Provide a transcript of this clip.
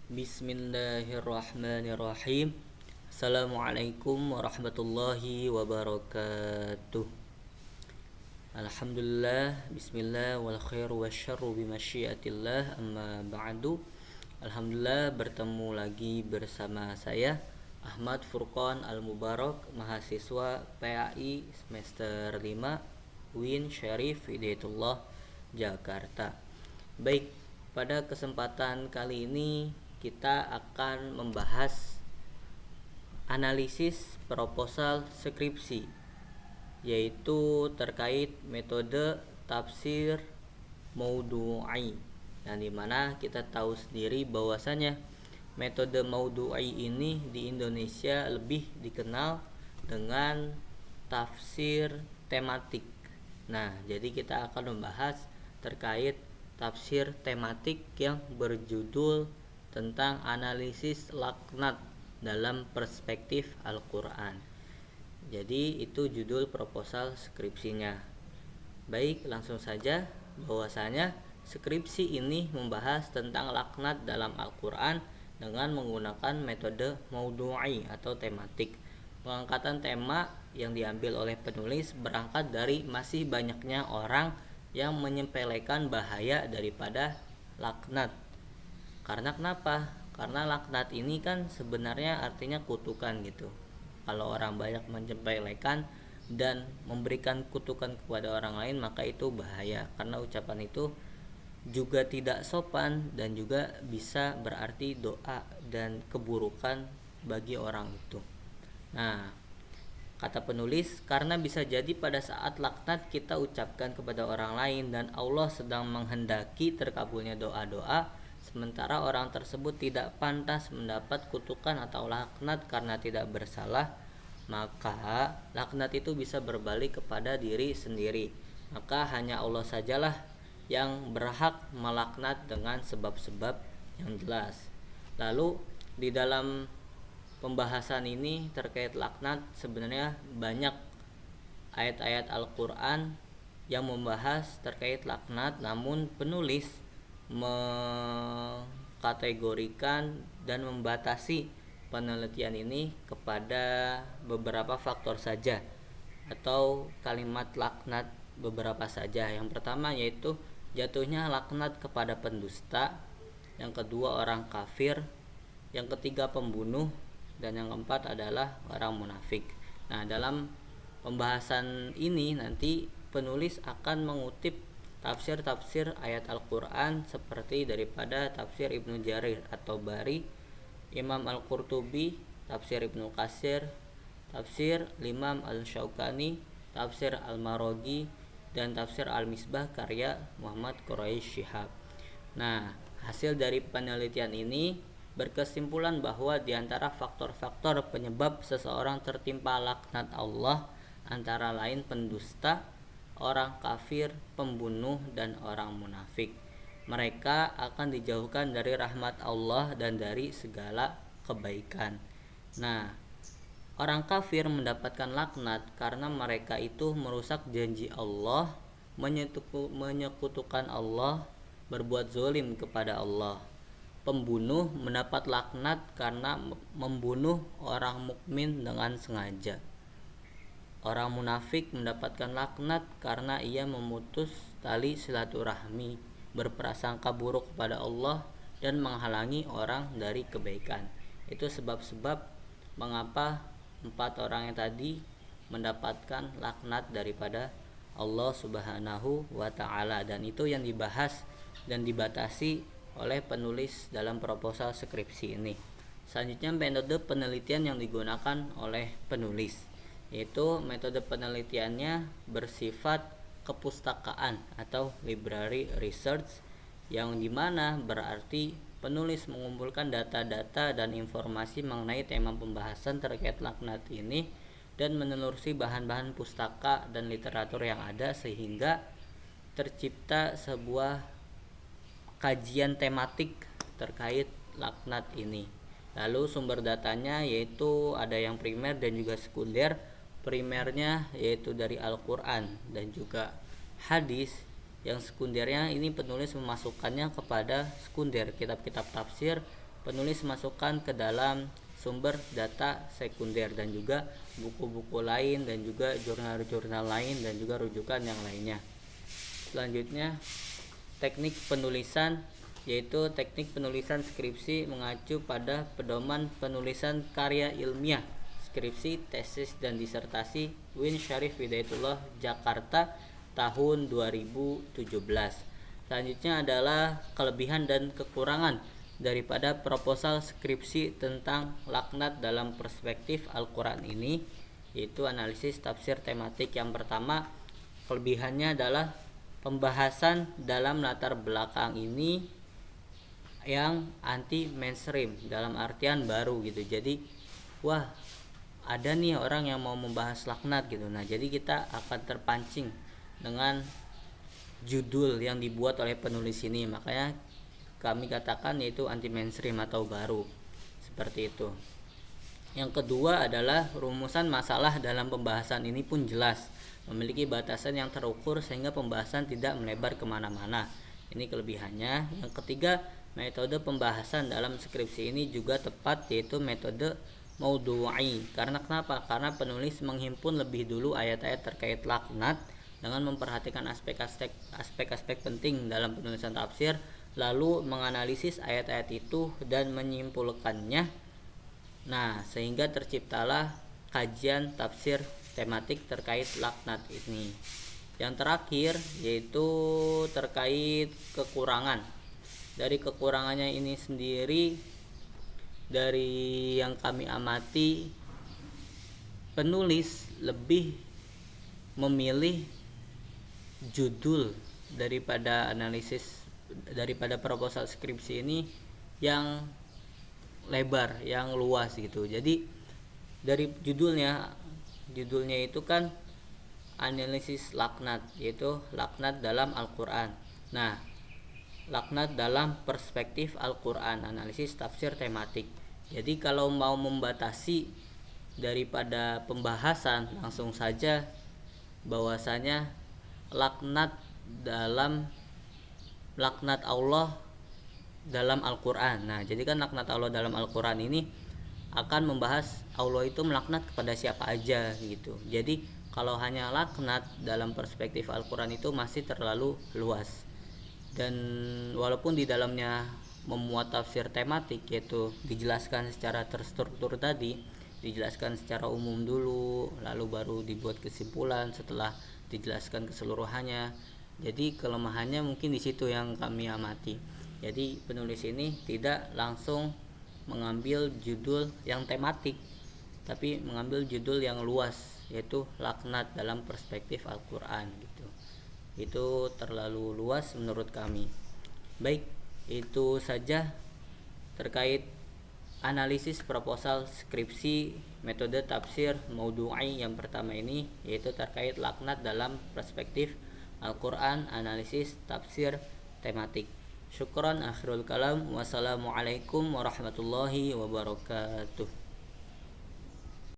Bismillahirrahmanirrahim. Assalamualaikum warahmatullahi wabarakatuh. Alhamdulillah, bismillah, wal khairu wasyarru bimasyiatillah, amma ba'du. Alhamdulillah, bertemu lagi bersama saya Ahmad Furqan Al-Mubarak, mahasiswa PAI semester 5 UIN Syarif Hidayatullah Jakarta. Baik, pada kesempatan kali ini kita akan membahas analisis proposal skripsi, yaitu terkait metode tafsir maudu'i. Yang dimana kita tahu sendiri bahwasanya metode maudu'i ini di Indonesia lebih dikenal dengan tafsir tematik. Nah, jadi kita akan membahas terkait tafsir tematik yang berjudul tentang analisis laknat dalam perspektif Al-Quran. Jadi itu judul proposal skripsinya. Baik, langsung saja bahwasanya skripsi ini membahas tentang laknat dalam Al-Quran dengan menggunakan metode maudu'i atau tematik. Pengangkatan tema yang diambil oleh penulis berangkat dari masih banyaknya orang yang menyepelekan bahaya daripada laknat. Karena kenapa? Karena laknat ini kan sebenarnya artinya kutukan gitu. Kalau orang banyak menyepelekan dan memberikan kutukan kepada orang lain, maka itu bahaya. Karena ucapan itu juga tidak sopan dan juga bisa berarti doa dan keburukan bagi orang itu. Nah, kata penulis, karena bisa jadi pada saat laknat kita ucapkan kepada orang lain dan Allah sedang menghendaki terkabulnya doa-doa, sementara orang tersebut tidak pantas mendapat kutukan atau laknat karena tidak bersalah, maka laknat itu bisa berbalik kepada diri sendiri. Maka hanya Allah sajalah yang berhak melaknat dengan sebab-sebab yang jelas. Lalu di dalam pembahasan ini terkait laknat, sebenarnya banyak ayat-ayat Al-Quran yang membahas terkait laknat, namun penulis mengkategorikan dan membatasi penelitian ini kepada beberapa faktor saja atau kalimat laknat beberapa saja. Yang pertama yaitu jatuhnya laknat kepada pendusta, yang kedua orang kafir, yang ketiga pembunuh, dan yang keempat adalah orang munafik. Nah, dalam pembahasan ini nanti penulis akan mengutip tafsir-tafsir ayat Al-Quran seperti daripada tafsir Ibnu Jarir atau Bari, Imam Al-Qurtubi, tafsir Ibnu Katsir, tafsir Imam Al-Syaukani, tafsir Al-Maraghi, dan tafsir Al-Misbah karya Muhammad Quraish Shihab. Nah, hasil dari penelitian ini berkesimpulan bahwa di antara faktor-faktor penyebab seseorang tertimpa laknat Allah antara lain pendusta, orang kafir, pembunuh, dan orang munafik. Mereka akan dijauhkan dari rahmat Allah dan dari segala kebaikan. Nah, orang kafir mendapatkan laknat karena mereka itu merusak janji Allah, menyekutukan Allah, berbuat zalim kepada Allah. Pembunuh mendapat laknat karena membunuh orang mukmin dengan sengaja. Orang munafik mendapatkan laknat karena ia memutus tali silaturahmi, berprasangka buruk kepada Allah, dan menghalangi orang dari kebaikan. Itu sebab-sebab mengapa 4 orang yang tadi mendapatkan laknat daripada Allah Subhanahu wa ta'ala, dan itu yang dibahas dan dibatasi oleh penulis dalam proposal skripsi ini. Selanjutnya metode penelitian yang digunakan oleh penulis, yaitu metode penelitiannya bersifat kepustakaan atau library research, yang dimana berarti penulis mengumpulkan data-data dan informasi mengenai tema pembahasan terkait laknat ini dan menelusuri bahan-bahan pustaka dan literatur yang ada sehingga tercipta sebuah kajian tematik terkait laknat ini. Lalu sumber datanya yaitu ada yang primer dan juga sekunder. Primernya yaitu dari Al-Quran dan juga hadis. Yang sekundernya ini penulis memasukkannya kepada sekunder kitab-kitab tafsir, penulis masukkan ke dalam sumber data sekunder dan juga buku-buku lain dan juga jurnal-jurnal lain dan juga rujukan yang lainnya. Selanjutnya, teknik penulisan, yaitu teknik penulisan skripsi mengacu pada pedoman penulisan karya ilmiah, skripsi, tesis, dan disertasi Win Syarif Hidayatullah, Jakarta, tahun 2017. Selanjutnya adalah kelebihan dan kekurangan daripada proposal skripsi tentang laknat dalam perspektif Al-Quran ini, yaitu analisis tafsir tematik. Yang pertama, kelebihannya adalah pembahasan dalam latar belakang ini yang anti mainstream, dalam artian baru gitu. Jadi wah, ada nih orang yang mau membahas laknat gitu. Nah, jadi kita akan terpancing dengan judul yang dibuat oleh penulis ini, makanya kami katakan yaitu anti mainstream atau baru, seperti itu. Yang kedua adalah rumusan masalah dalam pembahasan ini pun jelas, memiliki batasan yang terukur sehingga pembahasan tidak melebar kemana-mana. Ini kelebihannya. Yang ketiga, metode pembahasan dalam skripsi ini juga tepat, yaitu metode maudhu'i. Karena kenapa? Karena penulis menghimpun lebih dulu ayat-ayat terkait laknat dengan memperhatikan aspek-aspek penting dalam penulisan tafsir, lalu menganalisis ayat-ayat itu dan menyimpulkannya. Nah, sehingga terciptalah kajian tafsir tematik terkait laknat ini. Yang terakhir yaitu terkait kekurangan. Dari kekurangannya ini sendiri, dari yang kami amati, penulis lebih memilih judul daripada proposal skripsi ini yang lebar, yang luas gitu. Jadi dari judulnya itu kan analisis laknat, yaitu laknat dalam Al-Quran. Nah, laknat dalam perspektif Al-Quran, analisis tafsir tematik. Jadi kalau mau membatasi daripada pembahasan, langsung saja bahwasanya laknat Allah dalam Al-Quran. Nah, jadi kan laknat Allah dalam Al-Quran ini akan membahas Allah itu melaknat kepada siapa aja gitu. Jadi kalau hanya laknat dalam perspektif Al-Quran itu masih terlalu luas. Dan walaupun di dalamnya memuat tafsir tematik, yaitu dijelaskan secara terstruktur tadi, dijelaskan secara umum dulu, lalu baru dibuat kesimpulan setelah dijelaskan keseluruhannya. Jadi kelemahannya mungkin di situ yang kami amati. Jadi penulis ini tidak langsung mengambil judul yang tematik, tapi mengambil judul yang luas, yaitu laknat dalam perspektif Al-Quran gitu. Itu terlalu luas menurut kami. Baik, itu saja terkait analisis proposal skripsi metode tafsir maudhu'i yang pertama ini, yaitu terkait laknat dalam perspektif Al-Quran, analisis tafsir tematik. Syukran, akhirul kalam. Wassalamualaikum warahmatullahi wabarakatuh.